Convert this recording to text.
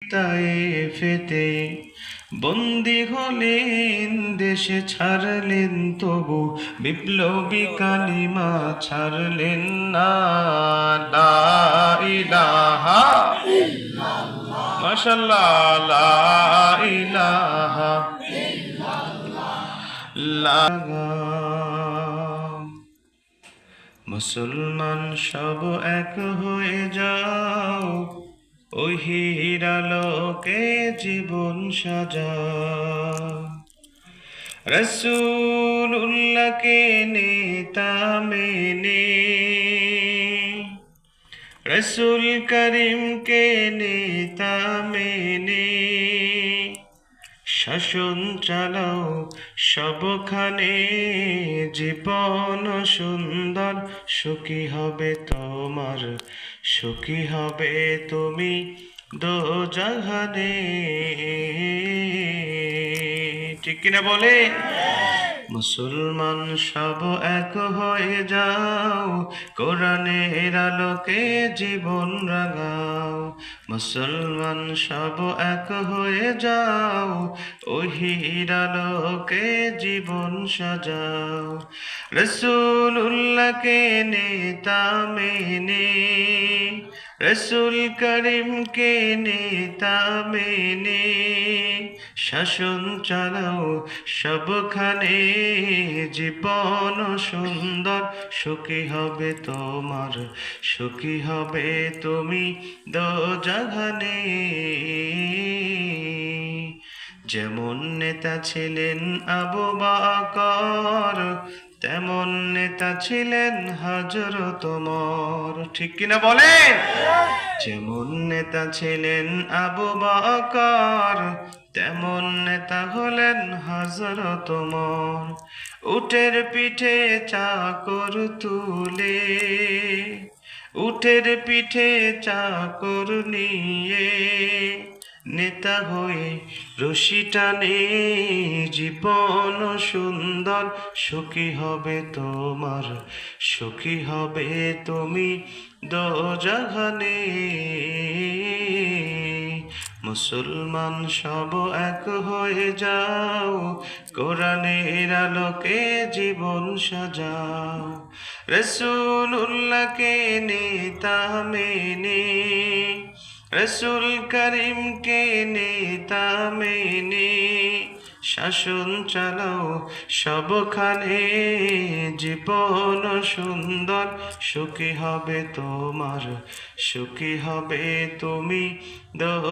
তায়েফেতে বন্দী হলেন, দেশে ছাড়লেন, তবু বিপ্লবী কালিমা ছাড়লেন না। লা ইলাহা মাশাআল্লাহ, লা ইলাহা মুসলমান সব এক হয়ে যাও, ওহির আলোকে জীবন সাজাও। রাসূলুল্লাহকে নেতা মেনে, রসুল করিমকে নেতা মেনে শাসন চালাও সবখানে। জীবন সুন্দর, সুখী হবে তোমার, সুখী হবে তুমি দোজাহানে। ঠিক কিনা বলে? মুসলমান সব এক হয়ে যাও, কোরআনের আলোকে জীবন রাঙাও। মুসলমান সব এক হয়ে যাও, ওহির আলোকে জীবন সাজাও। রাসূলুল্লাহকে নেতা মেনে, রসুল করিমকে নেতা মেনে শাসন চালাও সবখানে। জীবন সুন্দর, সুখী হবে তোমার, সুখী হবে তুমি দোজাহানে। যেমন নেতা ছিলেন আবু বকর, তেমন নেতা ছিলেন হযরত ওমর। ঠিক কিনা বলেন? যেমন নেতা ছিলেন আবু বকর, তেমন নেতা হলেন হযরত ওমর। উটের পিঠে চাকর তুলে, উটের পিঠে চাকর নিয়ে নেতা হয়ে রশি টানে। জীবন সুন্দর, সুখী হবে তোমার, সুখী হবে তুমি দোজাহানে। মুসলমান সব এক হয়ে যাও, কোরআনের আলোকে জীবন সাজাও। রাসূলুল্লাহকে নেতা মেনে, রসুল করিমকে নেতা মেনে শাসন চালাও সবখানে। জীবন সুন্দর, সুখী হবে তোমার, সুখী হবে তুমি